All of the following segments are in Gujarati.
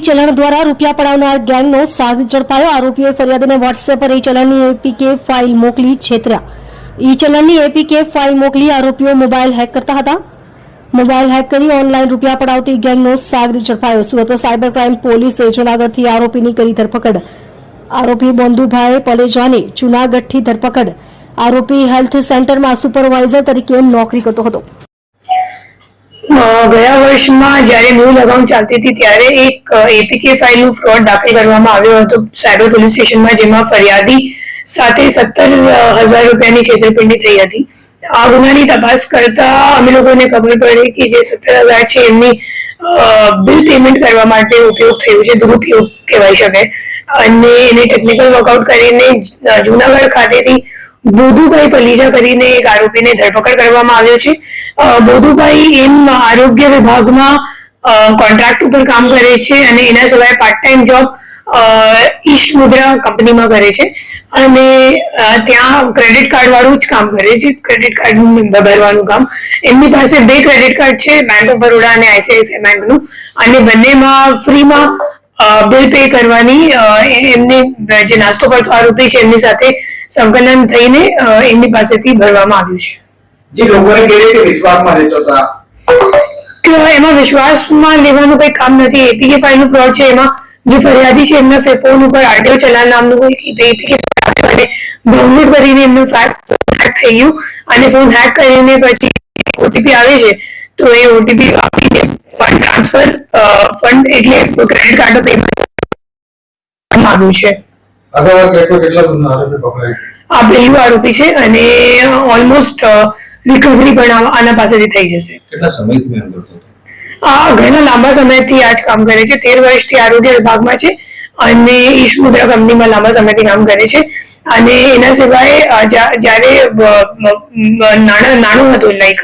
ચલણ દ્વારા રૂપિયા પડાવનાર ગેંગનો સાગ ઝડપાયો। આરોપીઓએ ફરિયાદીને વોટ્સએપ પર ચલણની એપીકે ફાઇલ મોકલી છેતર્યા। ચલણની એપીકે ફાઇલ મોકલી આરોપીઓ મોબાઈલ હેક કરતા હતા। મોબાઈલ હેક કરી ઓનલાઈન રૂપિયા પડાવતી ગેંગનો સાગ ઝડપાયો। સુરત સાયબર ક્રાઇમ પોલીસે જૂનાગઢથી આરોપીની કરી ધરપકડ। આરોપી બોંધુભાઈ પલેજાની જૂનાગઢથી ધરપકડ। આરોપી હેલ્થ સેન્ટરમાં સુપરવાઇઝર તરીકે નોકરી કરતો હતો। ગયા વર્ષમાં જ્યારે મૂળ અકાઉન્ટ ચાલતી હતી ત્યારે એક એપીકે ફાઇલનું ફ્રોડ દાખલ કરવામાં આવ્યો હતો સાયબર પોલીસ સ્ટેશનમાં, જેમાં ફરિયાદી સાથે 17,000 રૂપિયાની છેતરપિંડી થઈ હતી। આ ગુનાની તપાસ કરતા અમે લોકોને ખબર પડી કે જે 17,000 છે એમની બિલ પેમેન્ટ કરવા માટે ઉપયોગ થયો છે, દુરુપયોગ કહેવાય શકે। અને એને ટેકનિકલ વર્કઆઉટ કરીને જૂનાગઢ ખાતેથી બોધુભાઈ પલીજા કરીને એક આરોપીને ધરપકડ કરવામાં આવ્યો છે। બોધુભાઈ એમ આરોગ્ય વિભાગમાં કોન્ટ્રાક્ટ ઉપર કામ કરે છે અને એના સિવાય પાર્ટ ટાઈમ જોબ ઈસ્ટ મુદ્રા કંપનીમાં કરે છે અને ત્યાં ક્રેડિટ કાર્ડ વાળું જ કામ કરે છે, ક્રેડિટ કાર્ડ ભરવાનું કામ। એમની પાસે 2 ક્રેડિટ કાર્ડ છે, બેંક ઓફ બરોડા અને આઈસીઆઈસીઆઈ બેંકનું, અને બંનેમાં ફ્રીમાં બિલ પે કરવાની એમને જે નાસ્તો કરતો આરોપી છે એમની સાથે સંકલન થઈને એમની પાસેથી ભરવામાં આવ્યું છે। જે લોકોને કેવી રીતે વિશ્વાસમાં લેતો હતા? તો એમાં વિશ્વાસમાં લેવાનું કંઈ કામ નથી। એપીકે ફાઇલનું ફ્રોડ છે, એમાં જે ફરિયાદી છે એમના ફોન ઉપર આરટીઓ ચલાન નામનું કોઈ એપીકે ડાઉનલોડ કરીને એમનું હેક થઈ ગયું અને ફોન હેક કરીને પછી ઓટીપી આવે છે તો એ ઓટીપી આપીને ફંડ ટ્રાન્સફર એટલે ક્રેડિટ કાર્ડ પેમેન્ટ આવ્યું છે। આ પહેલું આરોપી છે અને ઓલમોસ્ટ રિકવરી પણ આના પાસેથી થઈ જશે। કેટલા સમયથી કામ કરતો હતો? આ ઘણા લાંબા સમયથી આ જ કામ કરે છે। 13 વર્ષથી આરોગ્ય વિભાગમાં છે અને ઈસ્ટ મુદ્રા કંપનીમાં લાંબા સમયથી કામ કરે છે। અને એના સિવાય જ્યારે નાનું હતું, લાઈક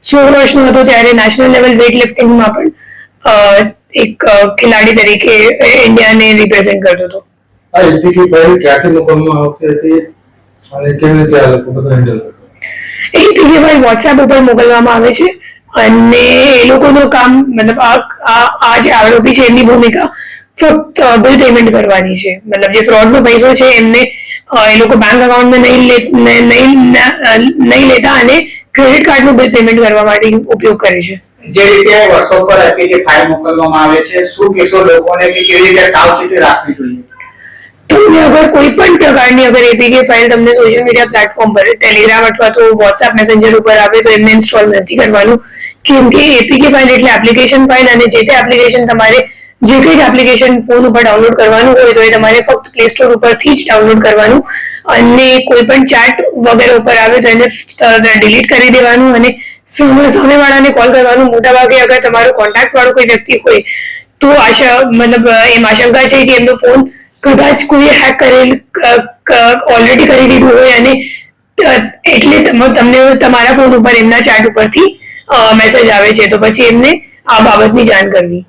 16 વર્ષનું હતું, ત્યારે નેશનલ લેવલ વેઇટ લિફ્ટિંગમાં પણ એક ખેલાડી તરીકે ઇન્ડિયાને રિપ્રેઝેન્ટ કરતો હતો। આ એપીકે ફાઇલ ક્યાંથી મોકલવામાં આવતી હતી અને કેવી રીતે આ લોકો બધું હેન્ડલ કરતા? એપીકે ફાઇલ વોટ્સએપ ઉપર મોકલવામાં આવે છે અને એ લોકોનું કામ, મતલબ આ જે આરોપી છે એમની ભૂમિકા ફક્ત બિલ પેમેન્ટ કરવાની છે। મતલબ જે ફ્રોડનો પૈસો છે એમને એ લોકો બેંક અકાઉન્ટમાં નહીં લેતા અને ક્રેડિટ કાર્ડનું બિલ પેમેન્ટ કરવા માટે ઉપયોગ કરે છે। જે રીતે વોટ્સએપ પર એપીકે ફાઇલ મોકલવામાં આવે છે, શું કહેશો લોકોને કે કેવી રીતે સાવચેતી રાખવી જોઈએ? તમને અગર કોઈ પણ પ્રકારની અગર એપીકે ફાઇલ તમને સોશિયલ મીડિયા પ્લેટફોર્મ પર, ટેલિગ્રામ અથવા તો વોટ્સએપ મેસેન્જર ઉપર આવે તો એમને ઇન્સ્ટોલ નથી કરવાનું, કેમ કે એપીકે ફાઇલ એટલે એપ્લિકેશન ફાઇલ અને જે તે એપ્લિકેશન તમારે જે કંઈક એપ્લિકેશન ફોન ઉપર ડાઉનલોડ કરવાનું હોય તો એ તમારે ફક્ત પ્લે સ્ટોર ઉપરથી જ ડાઉનલોડ કરવાનું અને કોઈ પણ ચેટ વગેરે ઉપર આવે તો એને ડિલીટ કરી દેવાનું અને સામેવાળાને કોલ કરવાનું। મોટાભાગે અગર તમારો કોન્ટેક્ટ વાળો કોઈ વ્યક્તિ હોય તો મતલબ એમ આશંકા છે કે એમનો ફોન કદાચ કોઈ હેક ઓલરેડી કરી દીધું હોય અને એટલે તમને તમારા ફોન ઉપર એમના ચેટ ઉપરથી મેસેજ આવે છે, તો પછી એમને આ બાબતની જાણ કરવી।